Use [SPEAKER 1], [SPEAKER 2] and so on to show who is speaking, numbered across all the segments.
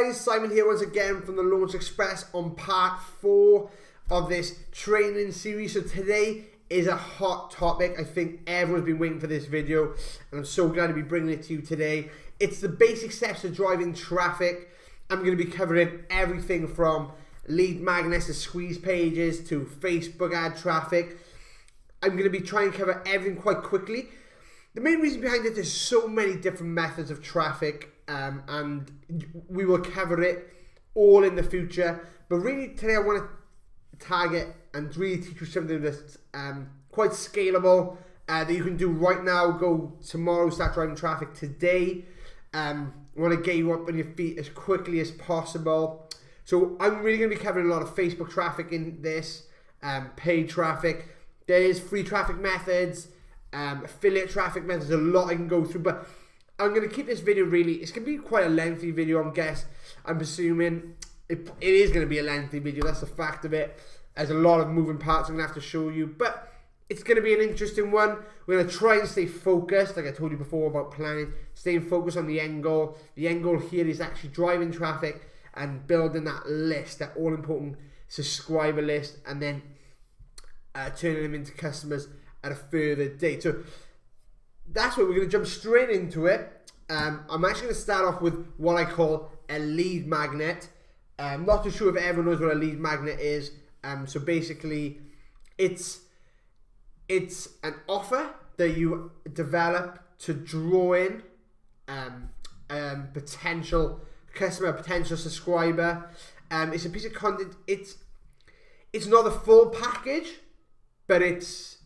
[SPEAKER 1] guys, Simon here once again from the Launch Express on part 4 of this training series. So today is a hot topic. I think everyone's been waiting for this video and I'm so glad to be bringing it to you today. It's the basic steps to driving traffic. I'm going to be covering everything from lead magnets to squeeze pages to Facebook ad traffic. I'm going to be trying to cover everything quite quickly. The main reason behind it, there's so many different methods of traffic, and we will cover it all in the future. But really today I want to target and really teach you something that's quite scalable, that you can do right now, go tomorrow, start driving traffic today. I want to get you up on your feet as quickly as possible. So I'm really going to be covering a lot of Facebook traffic in this, paid traffic. There's free traffic methods, affiliate traffic methods, a lot I can go through, but I'm going to keep this video it's going to be quite a lengthy video, I'm assuming. It is going to be a lengthy video, that's the fact of it. There's a lot of moving parts I'm going to have to show you, but it's going to be an interesting one. We're going to try and stay focused, like I told you before about planning, staying focused on the end goal. The end goal here is actually driving traffic and building that list, that all-important subscriber list, and then turning them into customers at a further date. So that's what we're going to jump straight into it. I'm actually going to start off with what I call a lead magnet. I'm not too sure if everyone knows what a lead magnet is. So basically it's an offer that you develop to draw in potential customer, potential subscriber. It's a piece of content. It's not the full package, but it's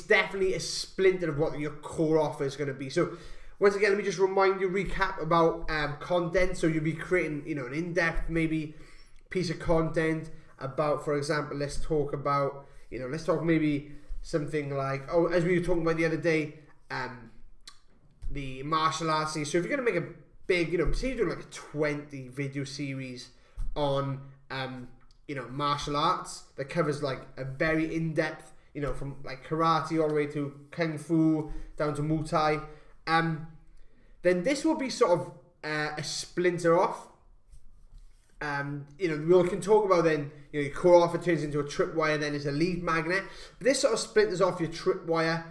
[SPEAKER 1] definitely a splinter of what your core offer is going to be. So once again, let me just recap about content. So you'll be creating, an in-depth maybe piece of content about, for example, let's talk maybe something like, as we were talking about the other day, the martial arts scene. So if you're going to make a big, say you're doing like a 20 video series on, martial arts that covers like a very in-depth, from like karate all the way to kung fu down to Muay Thai, then this will be sort of a splinter off. We can talk about then, your core offer turns into a tripwire, then it's a lead magnet. But this sort of splinters off your tripwire.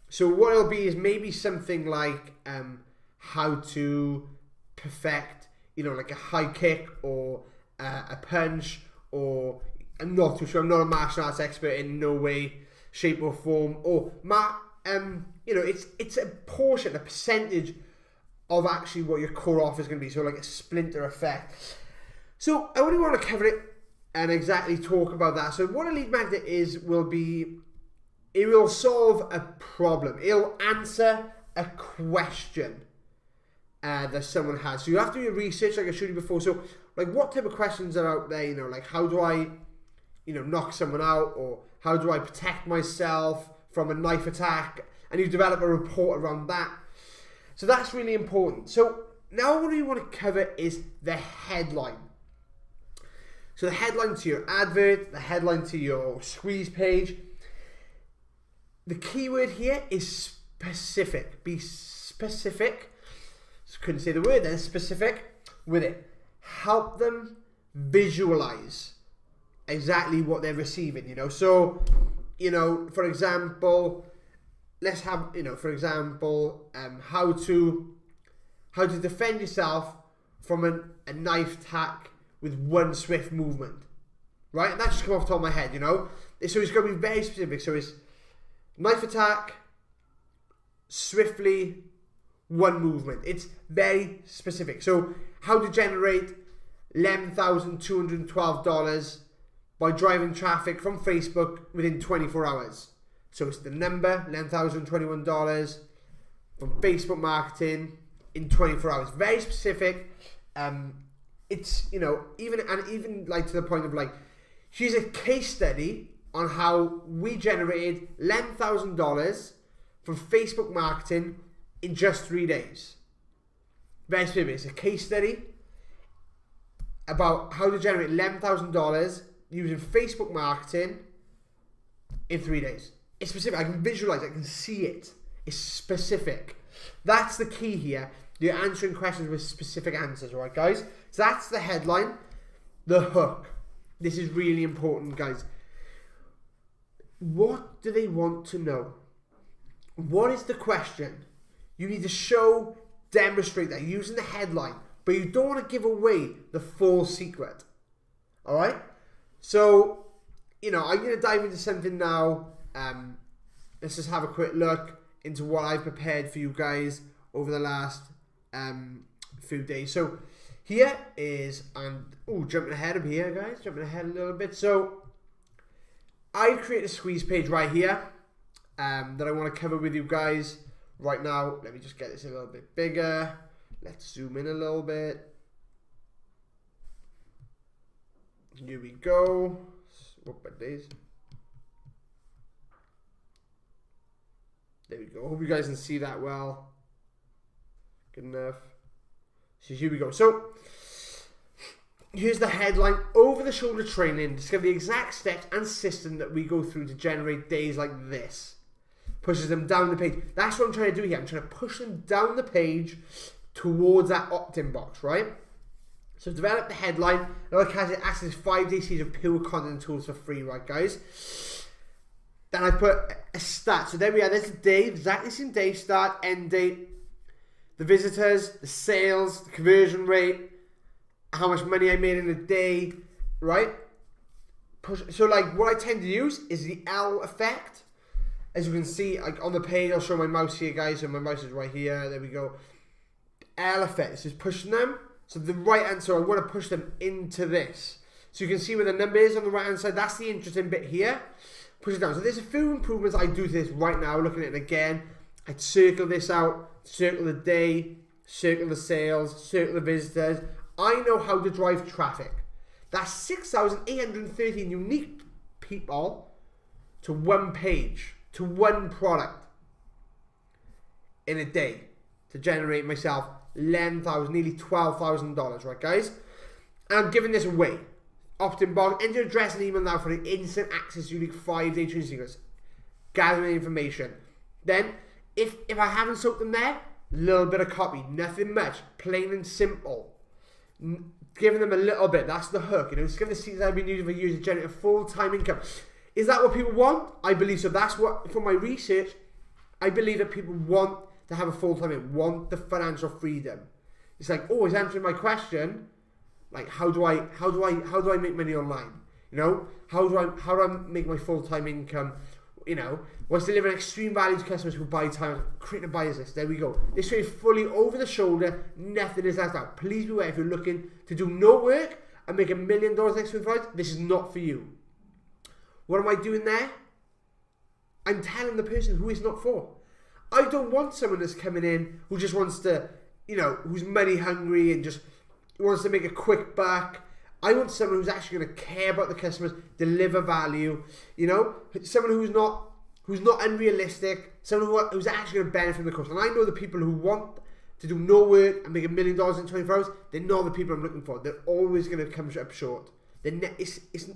[SPEAKER 1] So what it'll be is maybe something like how to perfect, like a high kick or a punch, or I'm not too sure. I'm not a martial arts expert in no way, shape or form. Or it's a portion, a percentage of actually what your core offer is going to be. So like a splinter effect. So I only want to cover it and exactly talk about that. So what a lead magnet it will solve a problem. It'll answer a question that someone has. So you have to do your research, like I showed you before. So like, what type of questions are out there? Like, how do I knock someone out, or how do I protect myself from a knife attack? And you develop a report around that. So that's really important. So now what we want to cover is the headline. So the headline to your advert, the headline to your squeeze page. The keyword here is specific. Be specific. Just couldn't say the word then. Specific with it. Help them visualize exactly what they're receiving. So for example, let's have how to defend yourself from a knife attack with one swift movement, right? And that just come off the top of my head. So it's going to be very specific. So it's knife attack, swiftly, one movement. It's very specific. So how to generate $11,212 by driving traffic from Facebook within 24 hours. So it's the number, $11,021 from Facebook marketing in 24 hours. Very specific. It's, even like to the point of like, here's a case study on how we generated $11,000 from Facebook marketing in just 3 days. Very specific. It's a case study about how to generate $11,000 using Facebook marketing in 3 days. It's specific. I can visualize it. I can see it. It's specific. That's the key here. You're answering questions with specific answers, right, guys? So that's the headline. The hook. This is really important, guys. What do they want to know? What is the question? You need to show, demonstrate that using the headline, but you don't want to give away the full secret. All right? So, you know, I'm going to dive into something now. Let's just have a quick look into what I've prepared for you guys over the last few days. So here is, and jumping ahead of here, guys, jumping ahead a little bit. So I created a squeeze page right here that I want to cover with you guys right now. Let me just get this a little bit bigger. Let's zoom in a little bit. Here we go. What bad days? There we go. Hope you guys can see that well. Good enough. So here we go. So here's the headline. Over the shoulder training. Discover the exact steps and system that we go through to generate days like this. Pushes them down the page. That's what I'm trying to do here. I'm trying to push them down the page towards that opt-in box, right? So develop the headline. Like has it access 5-day series of pure content tools for free, right, guys? Then I put a stat. So there we are. There's the day, exactly same day, start, end date, the visitors, the sales, the conversion rate, how much money I made in a day, right? So like what I tend to use is the L effect. As you can see, like on the page, I'll show my mouse here, guys. So my mouse is right here. There we go. L effect. This is pushing them. So the right answer, I want to push them into this. So you can see where the number is on the right hand side. That's the interesting bit here. Push it down. So there's a few improvements I do to this right now. Looking at it again, I'd circle this out, circle the day, circle the sales, circle the visitors. I know how to drive traffic. That's 6,813 unique people to one page, to one product in a day to generate myself $11,000, nearly $12,000, right, guys? And I'm giving this away. Opt-in box, enter your address and email now for an instant access unique 5-day training secrets. Gathering information. Then, if I haven't soaked them there, little bit of copy, nothing much, plain and simple. Giving them a little bit, that's the hook. You know, just give the secrets I've been using for years to generate a full-time income. Is that what people want? I believe so. That's what, from my research, I believe that people want to have a full-time income, want the financial freedom. It's like, oh, he's answering my question. Like, how do I make money online? You know, how do I make my full-time income? You know, what's delivering extreme value to customers who buy time, create a buyer's list. There we go. This trade is fully over the shoulder. Nothing is asked out. Please beware if you're looking to do no work and make $1 million next week. This is not for you. What am I doing there? I'm telling the person who it's not for. I don't want someone that's coming in who just wants to, you know, who's money hungry and just wants to make a quick buck. I want someone who's actually going to care about the customers, deliver value, you know, someone who's not unrealistic, someone who's actually going to benefit from the course. And I know the people who want to do no work and make $1 million in 24 hours, they're not the people I'm looking for. They're always going to come up short. It's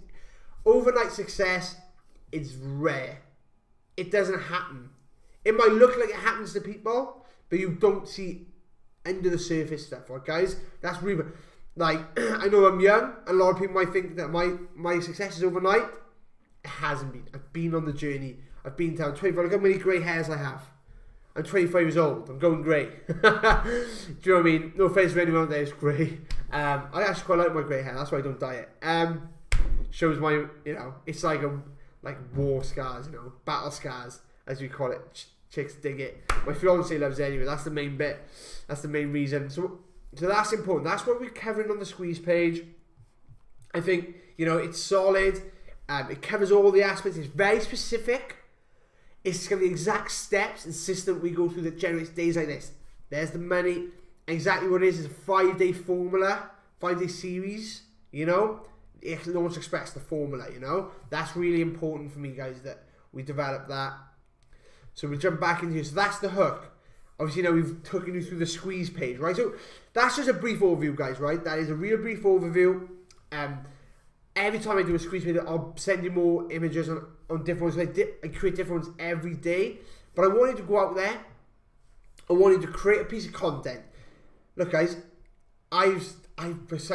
[SPEAKER 1] overnight success is rare. It doesn't happen. It might look like it happens to people, but you don't see under the surface stuff, right, guys? That's really, like, I know I'm young, and a lot of people might think that my success is overnight. It hasn't been. I've been on the journey. I've been down 25. Look how many grey hairs I have. I'm 25 years old. I'm going grey. Do you know what I mean? No offense to anyone out there, it's grey. I actually quite like my grey hair. That's why I don't dye it. Shows my, you know, it's like war scars, you know, battle scars, as we call it. Chicks dig it. My fiance loves it anyway. That's the main bit. That's the main reason. So that's important. That's what we're covering on the squeeze page. I think, you know, it's solid. It covers all the aspects. It's very specific. It's got the exact steps and system we go through that generates days like this. There's the money. Exactly what it is a 5-day formula, 5-day series, you know. Launch Express, the formula, you know. That's really important for me, guys, that we develop that. So we jump back into here. So that's the hook. Obviously, now we've taken you through the squeeze page, right? So that's just a brief overview, guys, right? That is a real brief overview. Every time I do a squeeze page, I'll send you more images on different ones. I create different ones every day. But I wanted to go out there. I wanted to create a piece of content. look guys, I've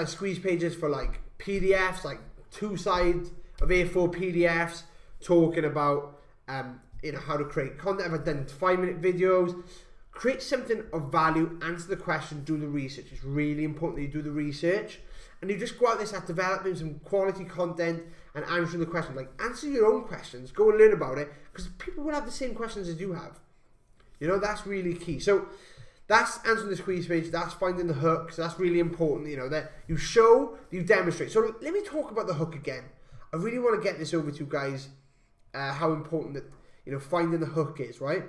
[SPEAKER 1] squeeze pages for like PDFs, like 2 sides of A4 PDFs talking about how to create content. I've done 5-minute videos. Create something of value, answer the question, do the research. It's really important that you do the research. And you just go out there, start developing some quality content and answering the question. Like, answer your own questions. Go and learn about it. Because people will have the same questions as you have. That's really key. So, that's answering the squeeze page. That's finding the hook. So, that's really important, that you show, you demonstrate. So, let me talk about the hook again. I really want to get this over to you guys, how important that, finding the hook is, right?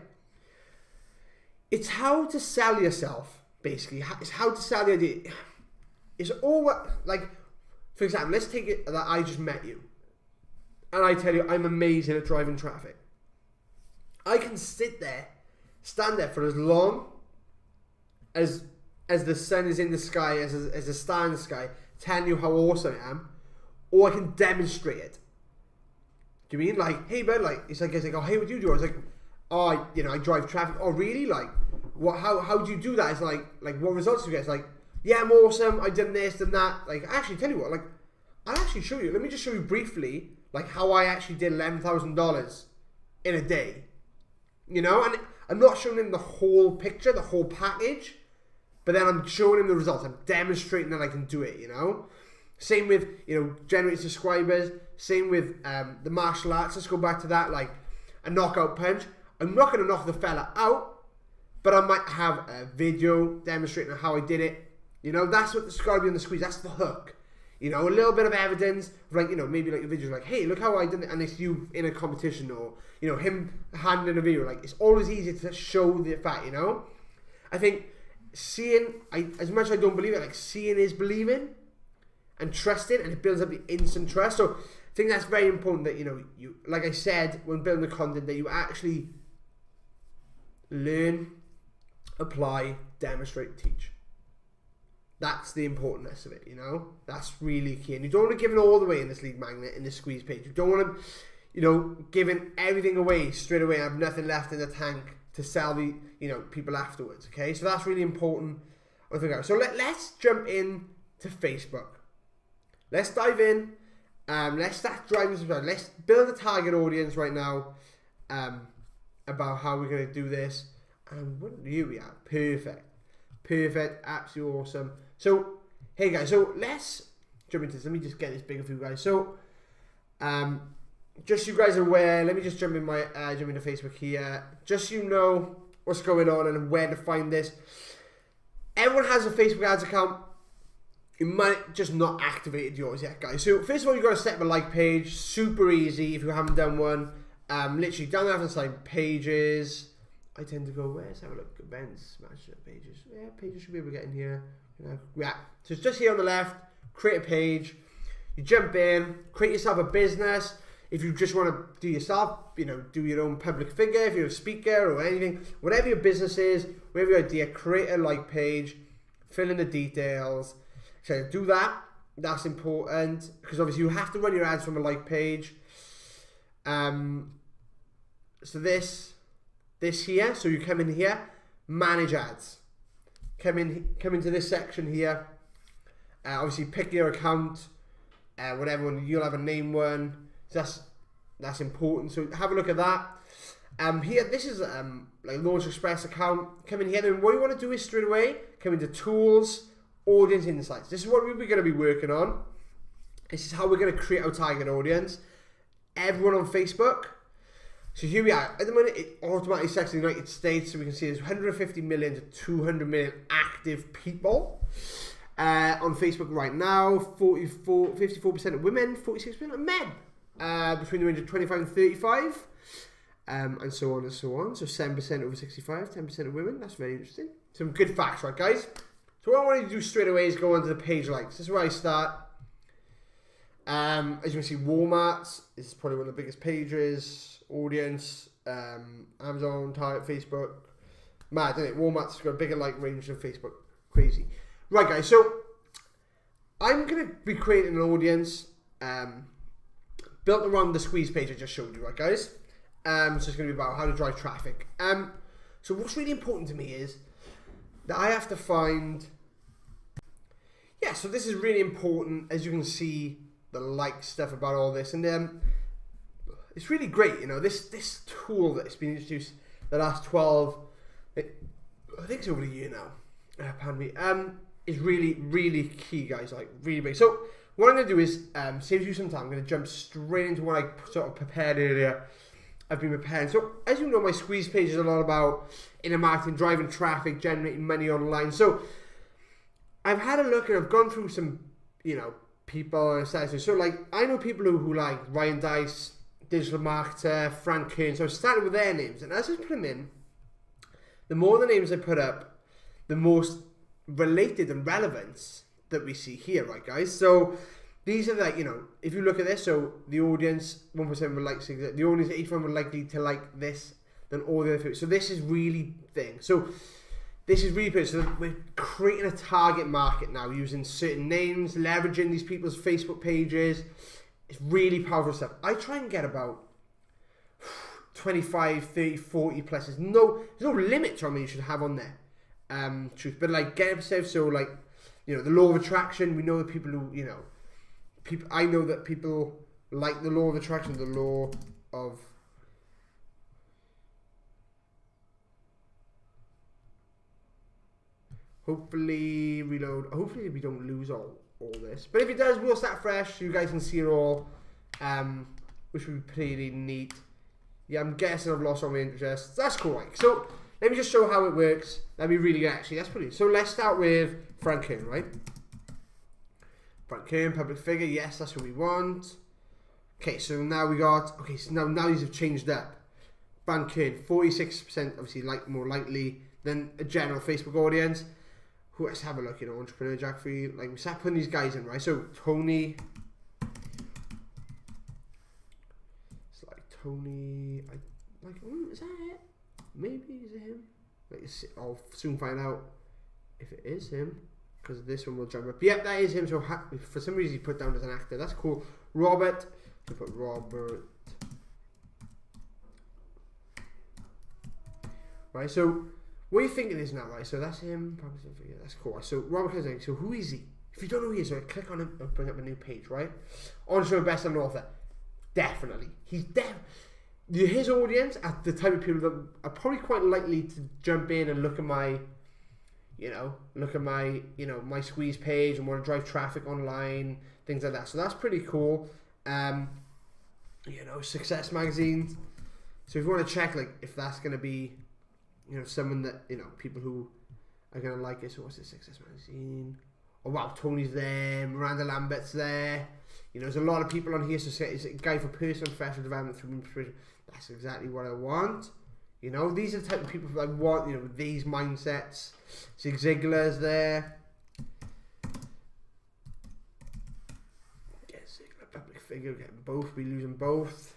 [SPEAKER 1] It's how to sell yourself, basically. It's how to sell the idea. It's all like, for example, let's take it that I just met you. And I tell you, I'm amazing at driving traffic. I can stand there for as long as the sun is in the sky, as the star in the sky, telling you how awesome I am, or I can demonstrate it. Do you mean? Like, hey, bud, like, it's like, oh, hey, what do you do? I was like, oh, I drive traffic. Oh, really? Like, what? How do you do that? It's like, what results do you get? It's like, yeah, I'm awesome. I done this and that. Like, actually, tell you what, like, I'll actually show you. Let me just show you briefly, like, how I actually did $11,000 in a day. And I'm not showing him the whole picture, the whole package, but then I'm showing him the results. I'm demonstrating that I can do it. Same with generating subscribers. Same with the martial arts. Let's go back to that, like a knockout punch. I'm not going to knock the fella out, but I might have a video demonstrating how I did it. That's what the got to be on the squeeze. That's the hook. A little bit of evidence, like, maybe like a video like, hey, look how I did it, and it's you in a competition, or, him handling a video. Like, it's always easy to show the fact, I think seeing, as much as I don't believe it, like, seeing is believing, and trusting, and it builds up the instant trust. So I think that's very important that, you, like I said, when building the content, that you actually learn, apply, demonstrate, teach. That's the importance of it, That's really key. And you don't want to give it all the way in this lead magnet, in this squeeze page. You don't want to, giving everything away straight away and have nothing left in the tank to sell the, people afterwards, okay? So that's really important. So let's jump in to Facebook. Let's dive in. Let's start driving some time. Let's build a target audience right now about how we're going to do this. And here we are. Perfect. Absolutely awesome. So, hey guys, so let's jump into this. Let me just get this bigger for you guys. So, just so you guys are aware, let me just jump into Facebook here. Just so you know what's going on and where to find this. Everyone has a Facebook ads account. You might just not activated yours yet, guys. So first of all, you've got to set up a like page. Super easy if you haven't done one. Literally down the left hand side, pages. I tend to go, let's have a look. Events, smash pages. Yeah, pages should be able to get in here. Yeah. So it's just here on the left. Create a page. You jump in, create yourself a business. If you just want to do yourself, do your own public figure. If you're a speaker or anything, whatever your business is, whatever your idea, create a like page. Fill in the details. So do that. That's important because obviously you have to run your ads from a like page. So this here. So you come in here, manage ads. Come into this section here. Obviously pick your account. Whatever one, you'll have a name one. So that's important. So have a look at that. Here, this is like Launch Express account. Come in here. Then what you want to do is straight away come into tools. Audience insights. This is what we're going to be working on. This is how we're going to create our target audience. Everyone on Facebook. So here we are. At the moment, it automatically sets the United States. So we can see there's 150 million to 200 million active people on Facebook right now. 54% of women, 46% of men. Between the range of 25 and 35. And so on and so on. So 7% over 65, 10% of women. That's very interesting. Some good facts, right, guys? So what I want to do straight away is go onto the page likes. This is where I start. As you can see, Walmart's is probably one of the biggest pages. Audience, Amazon, Target, Facebook. Mad, isn't it? Walmart's got a bigger like range than Facebook. Crazy. Right, guys. So I'm going to be creating an audience built around the squeeze page I just showed you, right, guys? So it's going to be about how to drive traffic. So what's really important to me is that I have to find yeah, so this is really important. As you can see, the like stuff about all this, and it's really great. You know, this tool that's been introduced the last 12, I think it's over a year now. Pardon me. Is really, really key, guys. Like really big. So what I'm going to do is save you some time. I'm going to jump straight into what I sort of prepared earlier. I've been preparing. So as you know, my squeeze page is a lot about internet marketing, driving traffic, generating money online. So I've had a look and I've gone through some, you know, people and stuff. So like I know people who like Ryan Dice, digital marketer, Frank Kern. So I started with their names, and as I put them in, the more the names I put up, the most related and relevance that we see here, right, guys? So these are like, you know, if you look at this, so the audience 1% would like the audience 81 would likely to like this than all the other people. So this is really thing. So this is really good. So we're creating a target market now using certain names, leveraging these people's Facebook pages. It's really powerful stuff. I try and get about 25, 30, 40 plus. There's no limit to how many you should have on there. Truth, but like get yourself, so like, you know, the law of attraction. We know that people who, you know, I know that people like the law of attraction, the law of hopefully reload. Hopefully we don't lose all this, but if it does, we'll start fresh. You guys can see it all, which would be pretty neat. Yeah, I'm guessing I've lost all my interest. That's cool. Right? So let me just show how it works. That'd be really good, actually. That's pretty. So let's start with Frank Kern, right? Frank Kern, public figure. Yes, that's what we want. Okay, so now we got. Okay, so now these have changed up. Frank Kern, 46%, obviously, like more likely than a general Facebook audience. Who? Let's have a look. You know, entrepreneur Jack Free. Like we start putting these guys in, right? So Tony. It's like Tony. Is that it? Maybe is it him? I'll soon find out if it is him, because this one will jump up. Yep, that is him. So for some reason he put down as an actor. That's cool. Robert. We put Robert. Right. So what do you think it is now? Right. So that's him. That's cool. So Robert Kennedy. So who is he? If you don't know who he is, so click on him and bring up a new page. Right. Entrepreneur, best-selling author. Definitely. He's his audience are the type of people that are probably quite likely to jump in and look at my, my squeeze page and want to drive traffic online, things like that. So that's pretty cool. Success magazines. So if you want to check, like, if that's going to be, someone that, people who are going to like it. So what's the Success magazine? Oh wow, Tony's there, Miranda Lambert's there. There's a lot of people on here. So it's a guide for personal and professional development through inspiration. That's exactly what I want. These are the type of people I want, with these mindsets. Zig Ziglar's there. Get Ziglar, public figure, getting both, we losing both.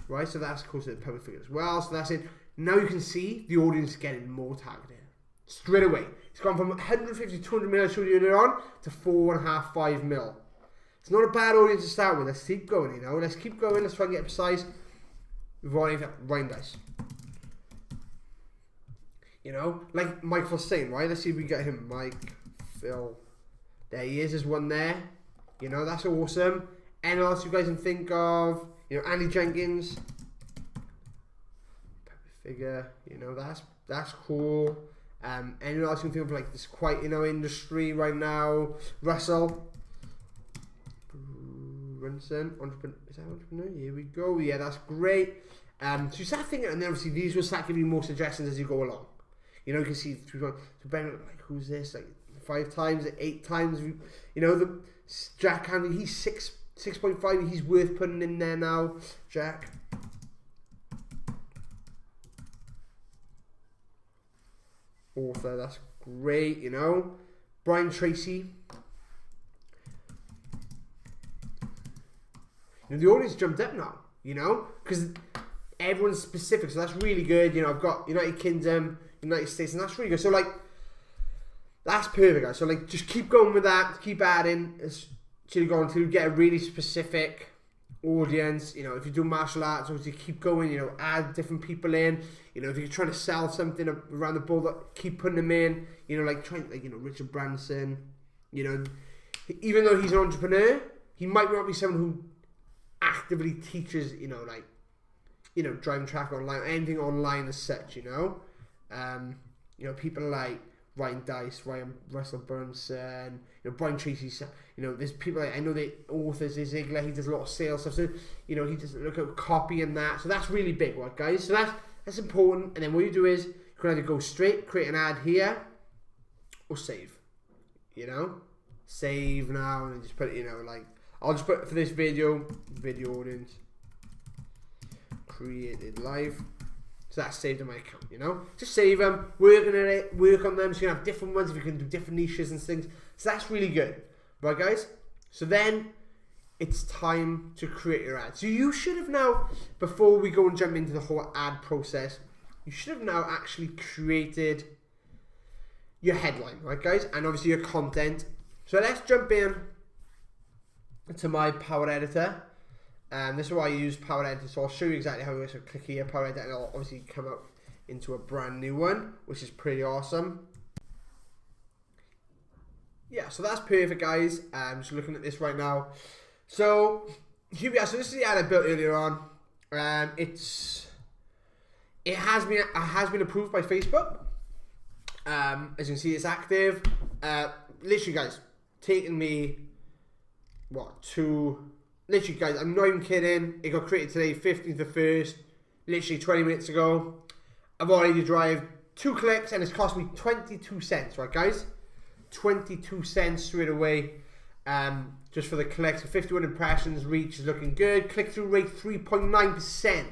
[SPEAKER 1] Right, so that's, of course, the public figure as well. So that's it. Now you can see the audience getting more targeted. Straight away. It's gone from 150 to 200 mil I showed you earlier on to 4.5, 5 mil. It's not a bad audience to start with. Let's keep going, Let's keep going. Let's try and get precise. We've already got Ryan Dice. Like Mike was saying, right? Let's see if we can get him. Mike, Phil. There he is. There's one there. That's awesome. Anyone else you guys can think of? Andy Jenkins. Figure. That's cool. Anyone else you can think of, like, this quite, industry right now? Russell. Brunson, entrepreneur. Is that entrepreneur? Here we go. Yeah, that's great. So you start thinking, and then obviously these will start giving you more suggestions as you go along. You can see so Ben, like, who's this? Like 5 times, 8 times. The Jack Hanley. He's 6.5. He's worth putting in there now. Jack. Author. That's great. Brian Tracy. The audience jumped up now, because everyone's specific, so that's really good. I've got United Kingdom, United States, and that's really good. So, like, that's perfect, guys. So, like, just keep going with that, keep adding, until you go on to get a really specific audience. You know, if you do martial arts, obviously keep going, you know, add different people in. You know, if you're trying to sell something around the board, keep putting them in. You know, like you know, Richard Branson, you know, even though he's an entrepreneur, he might not be someone who actively teaches, you know, like, you know, driving track online, anything online as such, you know. You know, people like Ryan Dice, Russell Brunson, you know, Brian Tracy, you know, there's people like, I know the authors, there's Ziegler, he does a lot of sales stuff, so, you know, he does look at copy and that, so that's really big, right, guys? So that's important. And then what you do is, you can either go straight, create an ad here, or save, you know, save now, and then just put it, you know, like, I'll just put for this video audience, created live. So that's saved in my account, you know. Just save them, work on them. So you can have different ones if you can do different niches and things. So that's really good, right, guys? So then it's time to create your ad. So you should have now, before we go and jump into the whole ad process, you should have now actually created your headline, right, guys? And obviously your content. So let's jump in to my Power Editor. This is why I use Power Editor, so I'll show you exactly how it works. So click here, Power Editor, and it'll obviously come up into a brand new one, which is pretty awesome. Yeah, so that's perfect, guys. I'm just looking at this right now. So here we are. So this is the ad I built earlier on. It has been approved by Facebook. As you can see, it's active. Literally, guys, taking me literally, guys, I'm not even kidding. It got created today, 15th of 1st, literally 20 minutes ago. I've already driven 2 clicks and it's cost me 22 cents, right, guys? 22 cents straight away, just for the clicks. 51 impressions, reach is looking good. Click-through rate 3.9%.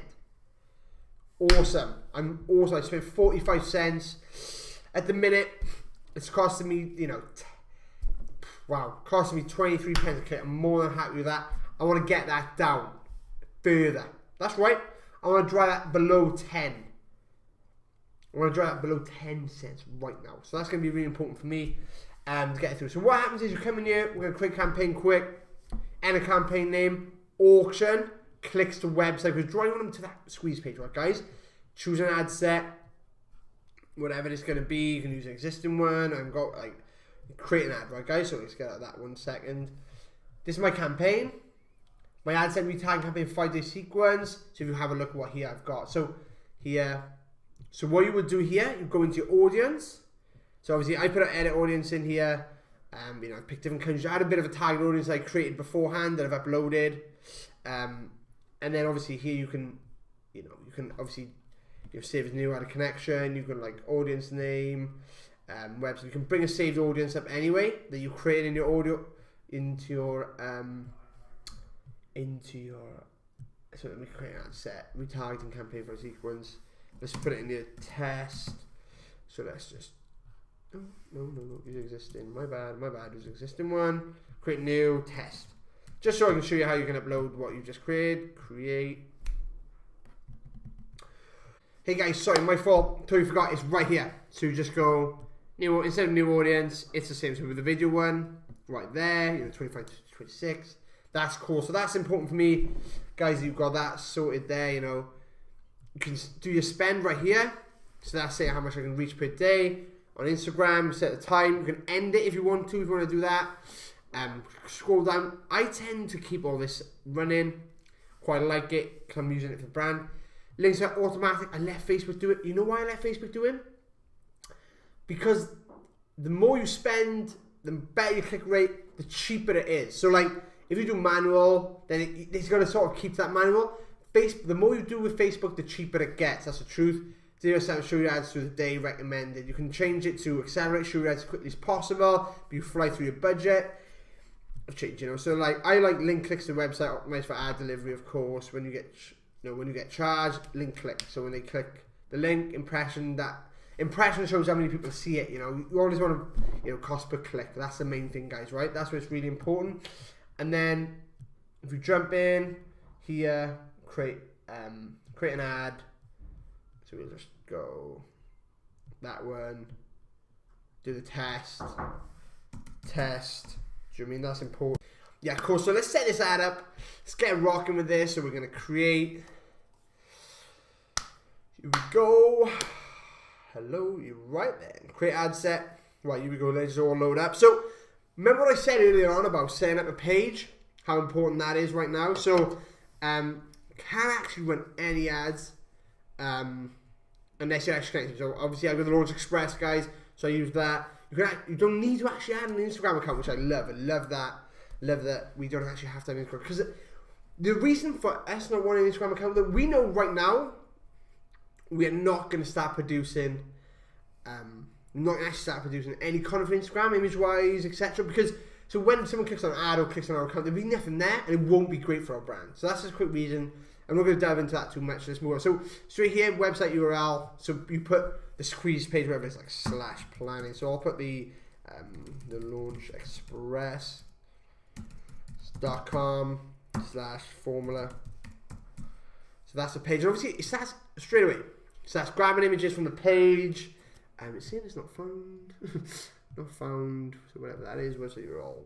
[SPEAKER 1] Awesome. I'm awesome. I spent 45 cents. At the minute, it's costing me, you know, costing me 23 pence a click. I'm more than happy with that. I want to get that down further. That's right. I want to drive that below 10. I want to drive that below 10 cents right now. So that's going to be really important for me to get through. So what happens is you come in here, we're going to create campaign quick, enter campaign name, auction, clicks to website. We're driving them to that squeeze page, right, guys? Choose an ad set, whatever it's going to be. You can use an existing one and go like create an ad, right, guys? So let's get out of that 1 second. This is my campaign. My ad set retag campaign 5-day sequence. So if you have a look at what here I've got. So here, so what you would do here, you go into your audience. So obviously I put an edit audience in here. You know, I picked different countries. I had a bit of a target audience I created beforehand that I've uploaded. And then obviously here you can, you know, you can obviously save as new, add a connection. You can like audience name, website. You can bring a saved audience up anyway that you create in your audio, into your so let me create an ad set, retargeting campaign for a sequence. Let's put it in the test. So let's just no, use existing. My bad, use existing one. Create new test. Just so I can show you how you can upload what you just created. Create. Hey guys, sorry, my fault. Totally forgot. It's right here. So you just go new, instead of new audience, it's the same. So with the video one, right there, you know, 25 to 26. That's cool. So that's important for me, guys. You've got that sorted there. You know, you can do your spend right here. So that's saying how much I can reach per day on Instagram. Set the time. You can end it if you want to. If you want to do that. Scroll down. I tend to keep all this running. Quite like it because I'm using it for the brand. Links are automatic. I let Facebook do it. You know why I let Facebook do it? Because the more you spend, the better your click rate, the cheaper it is. So like, if you do manual, then it's going to sort of keep that manual. The more you do with Facebook, the cheaper it gets. That's the truth. 0% show your ads through the day recommended. You can change it to accelerate, show your ads as quickly as possible, but you fly through your budget. I've changed, you know. So like, I like link clicks to the website, optimized for ad delivery, of course. When you get charged, link click. So when they click the link, impression shows how many people see it. You know, you always want to, you know, cost per click. That's the main thing, guys. Right? That's what's really important. And then if you jump in here, create an ad. So we'll just go that one. Do the test. Do you know what I mean? That's important. yeah, cool. So let's set this ad up. Let's get rocking with this. So we're going to create. Here we go. Hello, you're right there. Create ad set. Right, here we go. Let's all load up. So remember what I said earlier on about setting up a page? How important that is right now. So can't actually run any ads unless you're actually connected. So obviously I've got the Launch Express, guys. So I use that. You don't need to actually add an Instagram account, which I love. I love that. Love that we don't actually have to have an Instagram. Because the reason for us not wanting an Instagram account, that we know right now, we are not going to start producing, not actually start producing any content for Instagram, image-wise, etc. Because, so when someone clicks on an ad or clicks on our account, there'll be nothing there, and it won't be great for our brand. So that's just a quick reason. I'm not going to dive into that too much. Let's move on. So straight here, website URL. So you put the squeeze page, wherever it's like /planning. So I'll put the launchexpress.com/formula. So that's the page. And obviously, it starts straight away. So that's grabbing images from the page. It's saying it's not found. Not found. So whatever that is, website URL.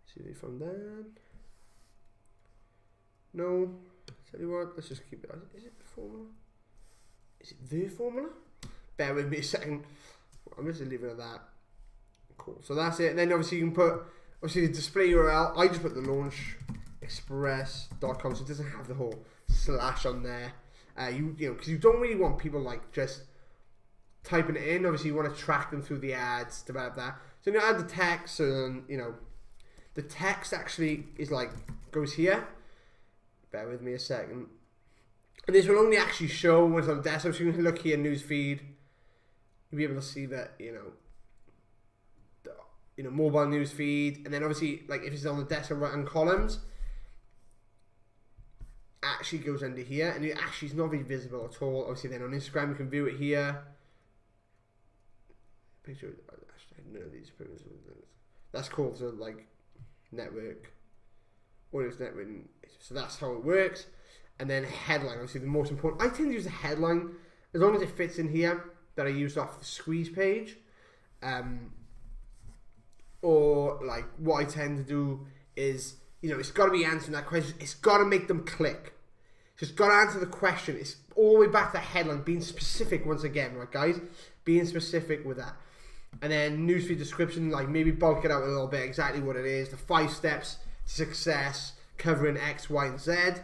[SPEAKER 1] See if they found that. No. Tell you what, let's just keep it. Is it the formula? Is it the formula? Bear with me a second. I'm just leaving it at that. Cool. So that's it. And then obviously you can put the display URL. I just put the launchexpress.com, so it doesn't have the whole / on there. You know, because you don't really want people like just typing it in. Obviously you want to track them through the ads, develop that. So you add the text, and you know, the text actually is like goes here. Bear with me a second. And this will only actually show when it's on desktop. So you can look here, news feed. You'll be able to see that, you know, mobile news feed, and then obviously like if it's on the desktop right hand columns, actually goes under here, and it actually is not very visible at all. Obviously, then on Instagram you can view it here. Picture. Actually, none of these pictures. That's cool. So like network, audience network. So that's how it works. And then headline. Obviously, the most important. I tend to use the headline as long as it fits in here. That I used off the squeeze page. Or like what I tend to do is, you know, it's got to be answering that question. It's got to make them click. So it's got to answer the question. It's all the way back to the headline, being specific once again, right, guys? Being specific with that. And then newsfeed description, like maybe bulk it out a little bit, exactly what it is. The 5 steps to success, covering X, Y, and Z.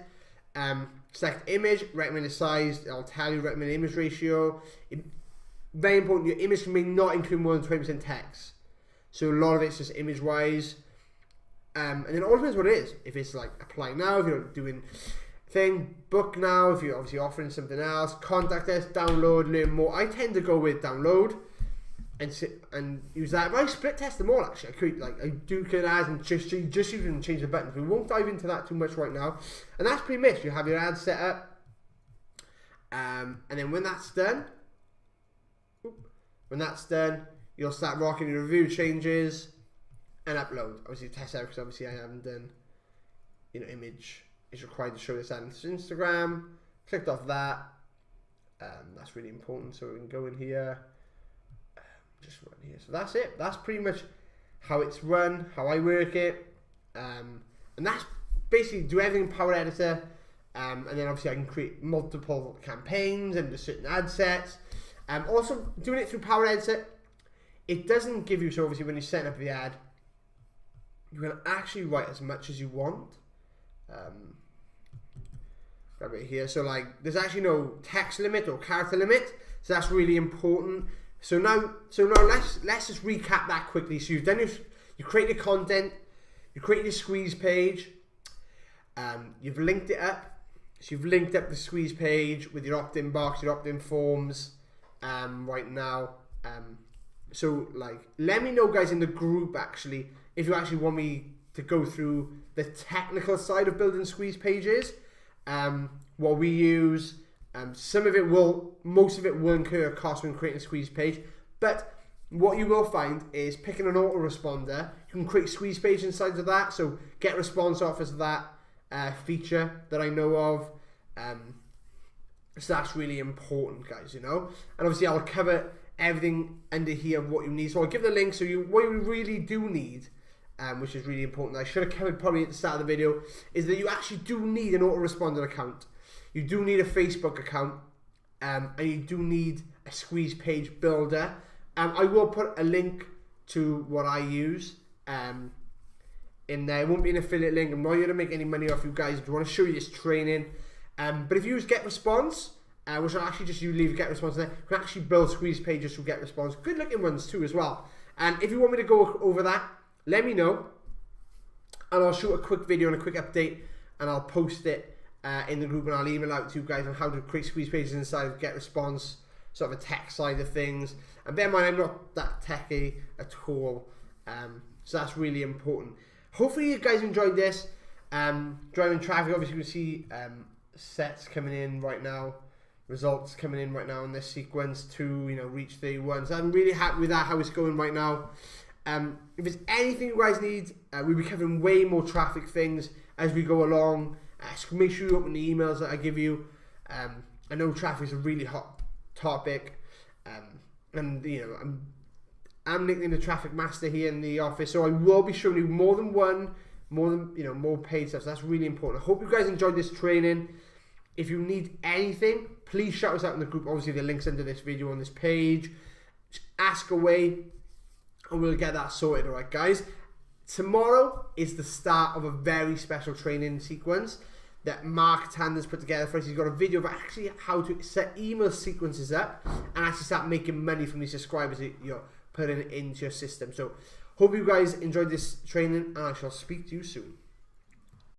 [SPEAKER 1] Select image, recommended size. I'll tell you recommended image ratio. Very important, your image may not include more than 20% text. So a lot of it's just image wise. And then it all depends what it is. If it's like apply now, if you're doing thing, book now, if you're obviously offering something else, contact us, download, learn more. I tend to go with download and use that. But I split test them all actually. I do create ads and just even change the buttons. We won't dive into that too much right now. And that's pretty much, you have your ad set up. And then when that's done, you'll start rocking your review changes and upload. Obviously test out, because obviously I haven't done, you know, image is required to show this ad on Instagram. Clicked off that. That's really important. So we can go in here, just run here. So that's it. That's pretty much how it's run, how I work it. And that's basically do everything in Power Editor. And then obviously I can create multiple campaigns and just certain ad sets. Also doing it through Power Editor, it doesn't give you, so obviously when you set up the ad, you can actually write as much as you want. Grab it here. So like, there's actually no text limit or character limit, so that's really important. So now let's just recap that quickly. So you've done you create your content, you create your squeeze page, you've linked it up. So you've linked up the squeeze page with your opt-in box, your opt-in forms, right now. So like, let me know guys in the group actually if you actually want me to go through the technical side of building squeeze pages, what we use. Most of it will incur a cost when creating a squeeze page, but what you will find is picking an autoresponder, you can create squeeze page inside of that. So get response offers that feature that I know of, So that's really important, guys, you know. And obviously I'll cover everything under here of what you need. So I'll give the link. So what you really do need, which is really important, I should have covered probably at the start of the video, is that you actually do need an autoresponder account. You do need a Facebook account, and you do need a squeeze page builder. I will put a link to what I use in there. It won't be an affiliate link. I'm not here to make any money off you guys. I want to show you this training. But if you use GetResponse, which I'll actually just leave GetResponse there, you can actually build squeeze pages through GetResponse. Good looking ones too as well. And if you want me to go over that, let me know. And I'll shoot a quick video and a quick update, and I'll post it in the group, and I'll email out to you guys on how to create squeeze pages inside of GetResponse, sort of a tech side of things. And bear in mind, I'm not that techy at all. So that's really important. Hopefully you guys enjoyed this. Driving traffic, obviously you can see sets coming in right now, results coming in right now in this sequence to reach 31. So I'm really happy with that, how it's going right now. If there's anything you guys need, we'll be covering way more traffic things as we go along. So make sure you open the emails that I give you. I know traffic is a really hot topic, and I'm nicknamed the traffic master here in the office, so I will be showing you more paid stuff. So that's really important. I hope you guys enjoyed this training. If you need anything, please shout us out in the group. Obviously the link's under this video on this page. Just ask away and we'll get that sorted. Alright guys, tomorrow is the start of a very special training sequence that Mark Tander's put together for us. He's got a video of actually how to set email sequences up and actually start making money from these subscribers that you're putting into your system. So hope you guys enjoyed this training, and I shall speak to you soon.